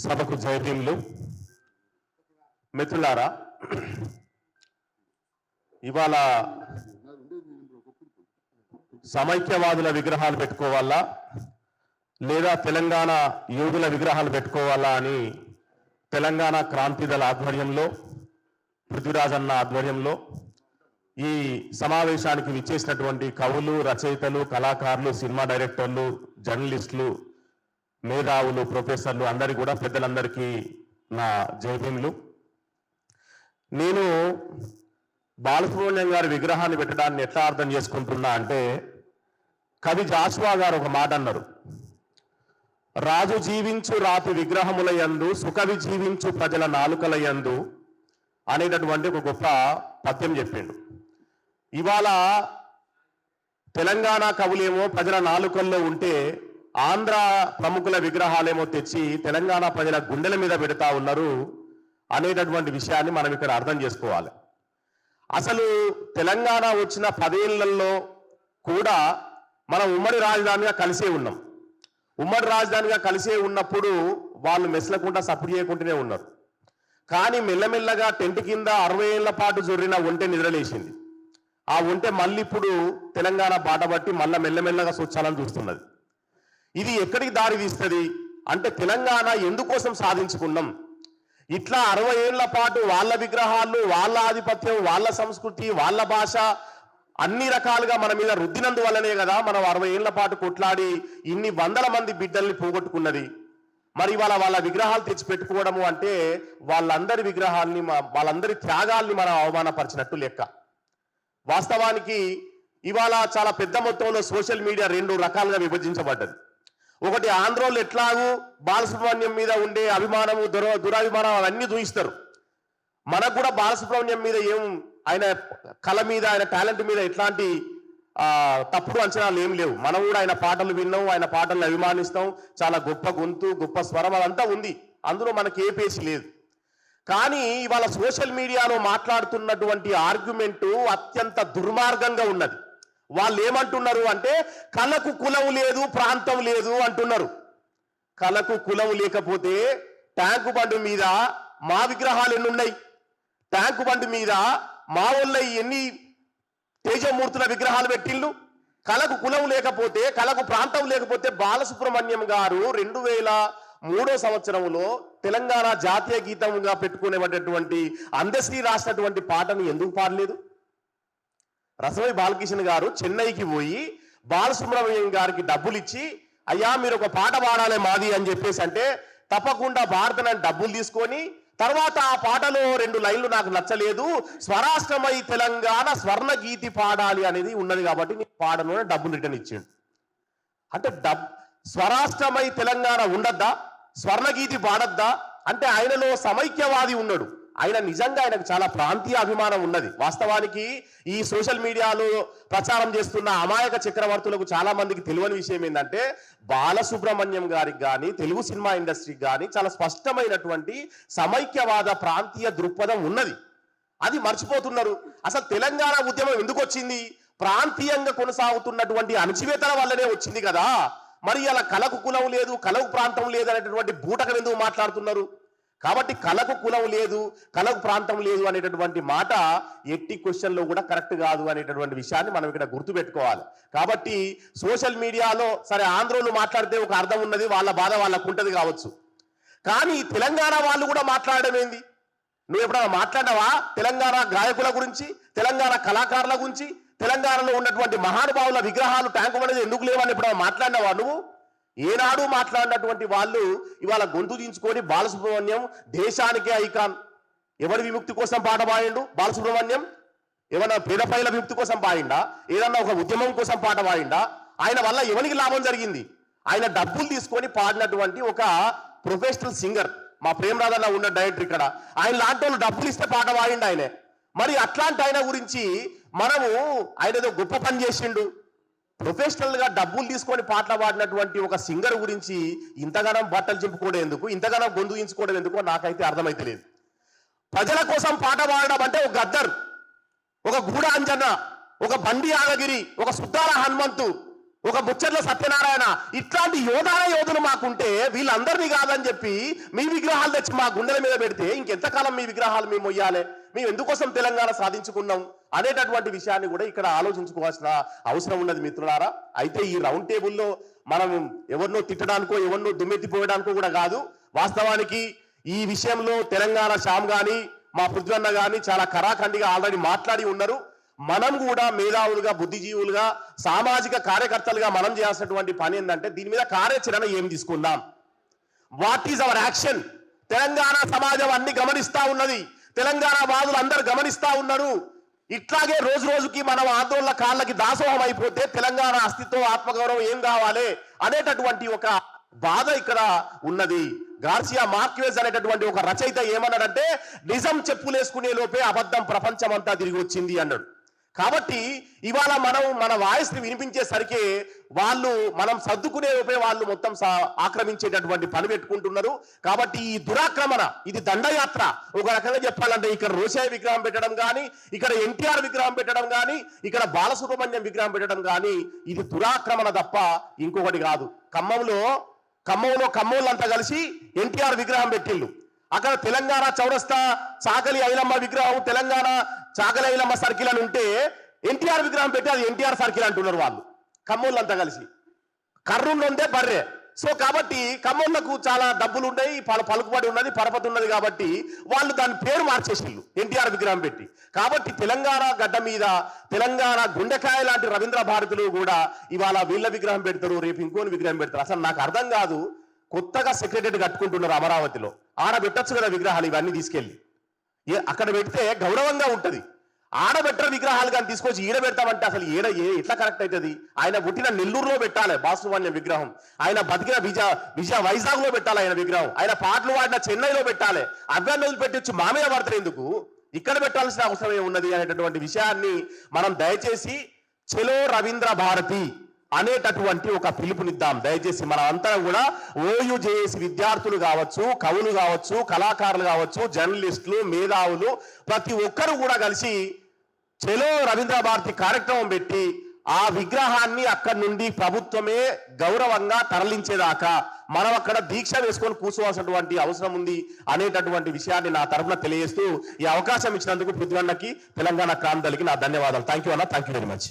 సభకు జయభీములు. మిత్రులారా, ఇవాళ సమైక్యవాదుల విగ్రహాలు పెట్టుకోవాలా లేదా తెలంగాణ యోధుల విగ్రహాలు పెట్టుకోవాలా అని తెలంగాణ క్రాంతిదళ ఆధ్వర్యంలో, పృథ్వీరాజన్న ఆధ్వర్యంలో ఈ సమావేశానికి విచ్చేసినటువంటి కవులు, రచయితలు, కళాకారులు, సినిమా డైరెక్టర్లు, జర్నలిస్టులు, మేధావులు, ప్రొఫెసర్లు అందరికీ కూడా పెద్దలందరికీ నా జయభీములు. నేను బాలసుబ్రహ్మణ్యం గారి విగ్రహాన్ని పెట్టడాన్ని ఎట్లా అర్థం చేసుకుంటున్నా అంటే, కవి జాషువా గారు ఒక మాట అన్నారు, రాజు జీవించు రాతి విగ్రహముల యందు సుకవి జీవించు ప్రజల నాలుకల యందు అనేటటువంటి ఒక గొప్ప పద్యం చెప్పిండు. ఇవాళ తెలంగాణ కవులేమో ప్రజల నాలుకల్లో ఉంటే ఆంధ్ర ప్రముఖుల విగ్రహాలేమో తెచ్చి తెలంగాణ ప్రజల గుండెల మీద పెడతా ఉన్నారు అనేటటువంటి విషయాన్ని మనం ఇక్కడ అర్థం చేసుకోవాలి. అసలు తెలంగాణ వచ్చిన 10 ఏళ్లలో కూడా మనం ఉమ్మడి రాజధానిగా కలిసే ఉన్నాం. ఉమ్మడి రాజధానిగా కలిసే ఉన్నప్పుడు వాళ్ళు మెసలకుండా సపోర్ట్ చేయకుంటూనే ఉన్నారు. కానీ మెల్లమెల్లగా టెంట్ కింద 60 ఏళ్ల పాటు జొర్రిన ఒంటె నిద్రలేసింది. ఆ ఒంటె మళ్ళీ ఇప్పుడు తెలంగాణ బాట పట్టి మళ్ళీ మెల్లమెల్లగా స్వచ్ఛాలను చూస్తున్నది. ఇది ఎక్కడికి దారి తీస్తుంది అంటే, తెలంగాణ ఎందుకోసం సాధించుకున్నాం? ఇట్లా 60 ఏళ్ల పాటు వాళ్ళ విగ్రహాలు, వాళ్ళ ఆధిపత్యం, వాళ్ళ సంస్కృతి, వాళ్ళ భాష అన్ని రకాలుగా మన మీద రుద్దినందువల్లనే కదా మనం 60 ఏళ్ల పాటు కొట్లాడి ఇన్ని వందల మంది బిడ్డల్ని పోగొట్టుకున్నది. మరి ఇవాళ వాళ్ళ విగ్రహాలు తెచ్చి పెట్టుకోవడము అంటే వాళ్ళందరి విగ్రహాల్ని, వాళ్ళందరి త్యాగాల్ని మనం అవమానపరిచినట్టు లెక్క. వాస్తవానికి ఇవాళ చాలా పెద్ద మొత్తంలో సోషల్ మీడియా 2 రకాలుగా విభజించబడ్డది. ఒకటి, ఆంధ్రోళ్ళు ఎట్లాగూ బాలసుబ్రహ్మణ్యం మీద ఉండే అభిమానము, దురాభిమానం అవన్నీ చూయిస్తారు. మనకు కూడా బాలసుబ్రహ్మణ్యం మీద ఆయన కళ మీద, ఆయన టాలెంట్ మీద ఎట్లాంటి తప్పుడు అంచనాలు ఏం లేవు. మనం కూడా ఆయన పాటలు విన్నాం, ఆయన పాటలను అభిమానిస్తాం. చాలా గొప్ప గొంతు, గొప్ప స్వరం అదంతా ఉంది, అందులో మనకి ఏ పేసి లేదు. కానీ ఇవాళ సోషల్ మీడియాలో మాట్లాడుతున్నటువంటి ఆర్గ్యుమెంటు అత్యంత దుర్మార్గంగా ఉన్నది. వాళ్ళు ఏమంటున్నారు అంటే, కళకు కులం లేదు, ప్రాంతం లేదు అంటున్నారు. కళకు కులం లేకపోతే ట్యాంకు బండి మీద మా విగ్రహాలు ఎన్ని ఉన్నాయి? ట్యాంకు బండి మీద మా వాళ్ళ ఎన్ని తేజమూర్తుల విగ్రహాలు పెట్టిళ్ళు? కళకు కులం లేకపోతే, కళకు ప్రాంతం లేకపోతే బాలసుబ్రహ్మణ్యం గారు 2003 సంవత్సరంలో తెలంగాణ జాతీయ గీతంగా పెట్టుకునేటటువంటి అందశ్రీ రాసినటువంటి పాటను ఎందుకు పాడలేదు? రసమై బాలకృష్ణ గారు చెన్నైకి పోయి బాలసుబ్రహ్మణ్యం గారికి డబ్బులు ఇచ్చి, అయ్యా మీరు ఒక పాట పాడాలి మాది అని చెప్పేసి అంటే, తప్పకుండా భారతనని డబ్బులు తీసుకొని, తర్వాత ఆ పాటలో 2 లైన్లు నాకు నచ్చలేదు, స్వరాష్ట్రమై తెలంగాణ స్వర్ణ గీతి పాడాలి అనేది ఉన్నది కాబట్టి నేను పాడను అని డబ్బులు రిటర్న్ ఇచ్చిండు. అంటే స్వరాష్ట్రమై తెలంగాణ ఉండద్దా? స్వర్ణగీతి పాడద్దా? అంటే ఆయనలో సమైక్యవాది ఉన్నాడు. ఆయన నిజంగా ఆయనకు చాలా ప్రాంతీయ అభిమానం ఉన్నది. వాస్తవానికి ఈ సోషల్ మీడియాలో ప్రచారం చేస్తున్న అమాయక చక్రవర్తులకు చాలా మందికి తెలియని విషయం ఏంటంటే, బాలసుబ్రహ్మణ్యం గారికి కానీ, తెలుగు సినిమా ఇండస్ట్రీకి కానీ చాలా స్పష్టమైనటువంటి సమైక్యవాద ప్రాంతీయ దృక్పథం ఉన్నది. అది మర్చిపోతున్నారు. అసలు తెలంగాణ ఉద్యమం ఎందుకు వచ్చింది? ప్రాంతీయంగా కొనసాగుతున్నటువంటి అణచివేతల వల్లనే వచ్చింది కదా. మరి అలా కళకు కులం లేదు, కళకు ప్రాంతం లేదు అనేటటువంటి బూటకం ఎందుకు మాట్లాడుతున్నారు? కాబట్టి కళకు కులం లేదు, కళకు ప్రాంతం లేదు అనేటటువంటి మాట ఎట్టి క్వశ్చన్లో కూడా కరెక్ట్ కాదు అనేటటువంటి విషయాన్ని మనం ఇక్కడ గుర్తుపెట్టుకోవాలి. కాబట్టి సోషల్ మీడియాలో సరే ఆంధ్రోళ్ళు మాట్లాడితే ఒక అర్థం ఉన్నది, వాళ్ళ బాధ వాళ్ళకు ఉంటుంది కావచ్చు. కానీ తెలంగాణ వాళ్ళు కూడా మాట్లాడడం ఏంది? నువ్వు ఎప్పుడైనా మాట్లాడినావా తెలంగాణ గాయకుల గురించి, తెలంగాణ కళాకారుల గురించి, తెలంగాణలో ఉన్నటువంటి మహానుభావుల విగ్రహాలు ట్యాంకు అనేది ఎందుకు లేవని ఎప్పుడైనా మాట్లాడినావా నువ్వు? ఏనాడు మాట్లాడినటువంటి వాళ్ళు ఇవాళ గొంతు దించుకొని బాలసుబ్రహ్మణ్యం దేశానికే ఐకాన్. ఎవరి విముక్తి కోసం పాట పాడిండు బాలసుబ్రహ్మణ్యం? ఏమన్నా పేద ప్రజల విముక్తి కోసం పాడిండా? ఏదన్నా ఒక ఉద్యమం కోసం పాట పాడిండా? ఆయన వల్ల ఎవరికి లాభం జరిగింది? ఆయన డబ్బులు తీసుకొని పాడినటువంటి ఒక ప్రొఫెషనల్ సింగర్, మా ప్రేమరాధన్న ఉన్న డైరెక్టర్ ఇక్కడ, ఆయన లాంటి వాళ్ళు డబ్బులు ఇస్తే పాట పాడిండు ఆయనే. మరి అట్లాంటి ఆయన గురించి మనము ఆయన ఏదో గొప్ప పని చేసిండు, ప్రొఫెషనల్ గా డబ్బులు తీసుకొని పాటలు పాడినటువంటి ఒక సింగర్ గురించి ఇంతగానం బట్టలు చింపుకోవడం ఎందుకు, ఇంతగానం గొంతుగించుకోవడం ఎందుకో నాకైతే అర్థమైతే లేదు. ప్రజల కోసం పాట పాడడం అంటే ఒక గద్దర్, ఒక గూడ అంజన్న, ఒక బండి యాదగిరి, ఒక సుద్దాల హనుమంతు, ఒక ముచ్చట్ల సత్యనారాయణ ఇట్లాంటి యోధులు మాకుంటే వీళ్ళందరినీ కాదని చెప్పి మీ విగ్రహాలు తెచ్చి మా గుండెల మీద పెడితే ఇంకెంతకాలం మీ విగ్రహాలు మేము మొయ్యాలి, మేము ఎందుకోసం తెలంగాణ సాధించుకున్నాం అనేటటువంటి విషయాన్ని కూడా ఇక్కడ ఆలోచించుకోవాల్సిన అవసరం ఉన్నది మిత్రులారా. అయితే ఈ రౌండ్ టేబుల్లో మనం ఎవరినో తిట్టడానికో ఎవరినో దుమ్మెత్తిపోయడానికో కూడా కాదు. వాస్తవానికి ఈ విషయంలో తెలంగాణ శ్యామ్ గాని మా పృథ్వన్న గాని చాలా కరాఖండిగా ఆల్రెడీ మాట్లాడి ఉన్నారు. మనం కూడా మేధావులుగా బుద్ధిజీవులుగా సామాజిక కార్యకర్తలుగా మనం చేయాల్సినటువంటి పని ఏంటంటే దీని మీద కార్యాచరణ ఏం తీసుకుందాం, what is our action. Telangana సమాజం అన్ని గమనిస్తా ఉన్నది, తెలంగాణ వాదులు అందరు గమనిస్తా ఉన్నారు. ఇట్లాగే రోజు రోజుకి మనం ఆందోళన కాళ్ళకి దాసోహం అయిపోతే తెలంగాణ అస్తిత్వం ఆత్మగౌరవం ఏం కావాలి అనేటటువంటి ఒక బాధ ఇక్కడ ఉన్నది. గార్సియా మార్క్వేజ్ అనేటటువంటి ఒక రచయిత ఏమన్నాడంటే నిజం చెప్పులేసుకునే లోపే అబద్ధం ప్రపంచం అంతా తిరిగి వచ్చింది అన్నాడు. కాబట్టి ఇవాళ మనం మన వాయిస్ ని వినిపించేసరికి మనం సర్దుకునే లోపే వాళ్ళు మొత్తం ఆక్రమించేటటువంటి పని పెట్టుకుంటున్నారు. కాబట్టి ఈ దురాక్రమణ ఇది దండయాత్ర. ఒక రకంగా చెప్పాలంటే ఇక్కడ రోషయ్య విగ్రహం పెట్టడం కానీ, ఇక్కడ ఎన్టీఆర్ విగ్రహం పెట్టడం కానీ, ఇక్కడ బాలసుబ్రహ్మణ్యం విగ్రహం పెట్టడం కానీ ఇది దురాక్రమణ తప్ప ఇంకొకటి కాదు. ఖమ్మంలో కమ్మోళ్ళంతా కలిసి ఎన్టీఆర్ విగ్రహం పెట్టిళ్ళు. అక్కడ తెలంగాణ చౌరస్తా చాకలి ఐలమ్మ విగ్రహం తెలంగాణ చాకలి ఐలమ్మ సర్కిల్ అని ఉంటే ఎన్టీఆర్ విగ్రహం పెట్టి అది ఎన్టీఆర్ సర్కిల్ అంటున్నారు వాళ్ళు కమ్మోళ్ళంతా కలిసి. కర్రూలు ఉందే బర్రె. సో కాబట్టి కమ్మోళ్ళకు చాలా డబ్బులు ఉన్నాయి, పలుకుబడి ఉన్నది, పరపతి ఉన్నది. కాబట్టి వాళ్ళు దాని పేరు మార్చేసిళ్ళు ఎన్టీఆర్ విగ్రహం పెట్టి. కాబట్టి తెలంగాణ గడ్డ మీద తెలంగాణ గుండెకాయ లాంటి రవీంద్ర భారతులు కూడా ఇవాళ వీళ్ళ విగ్రహం పెడతారు, రేపు ఇంకోని విగ్రహం పెడతారు. అసలు నాకు అర్థం కాదు. కొత్తగా సెక్రటరీ కట్టుకుంటున్నారు అమరావతిలో, ఆడ పెట్టచ్చు కదా విగ్రహాలు ఇవన్నీ తీసుకెళ్ళి. అక్కడ పెడితే గౌరవంగా ఉంటది. ఆడబెట్టరు విగ్రహాలు కానీ తీసుకొచ్చి ఈడ పెడతామంటే అసలు ఎట్లా కరెక్ట్ అవుతుంది? ఆయన పుట్టిన నెల్లూరులో పెట్టాలి బాలసుబ్రహ్మణ్యం విగ్రహం, ఆయన బతికిన వైజాగ్ లో పెట్టాలి ఆయన విగ్రహం, ఆయన పాటలు వాడిన చెన్నైలో పెట్టాలి. అవ్వన్నీ రోజులు పెట్టచ్చు మా మీద పడతారు ఎందుకు, ఇక్కడ పెట్టాల్సిన అవసరం ఏమున్నది అనేటటువంటి విషయాన్ని మనం దయచేసి చెలో రవీంద్ర భారతి అనేటటువంటి ఒక పిలుపునిద్దాం. దయచేసి మనం అంతా కూడా ఓయూజేఏసీ విద్యార్థులు కావచ్చు, కవులు కావచ్చు, కళాకారులు కావచ్చు, జర్నలిస్టులు, మేధావులు ప్రతి ఒక్కరు కూడా కలిసి చెలో రవీంద్ర భారతి కార్యక్రమం పెట్టి ఆ విగ్రహాన్ని అక్కడి నుండి ప్రభుత్వమే గౌరవంగా తరలించేదాకా మనం అక్కడ దీక్ష వేసుకొని కూర్చోవాల్సినటువంటి అవసరం ఉంది అనేటటువంటి విషయాన్ని నా తరఫున తెలియజేస్తూ ఈ అవకాశం ఇచ్చినందుకు పృథ్వన్నకి తెలంగాణ క్రాంతి దళకి నా ధన్యవాదాలు. థ్యాంక్ యూ అన్న, థ్యాంక్ యూ వెరీ మచ్.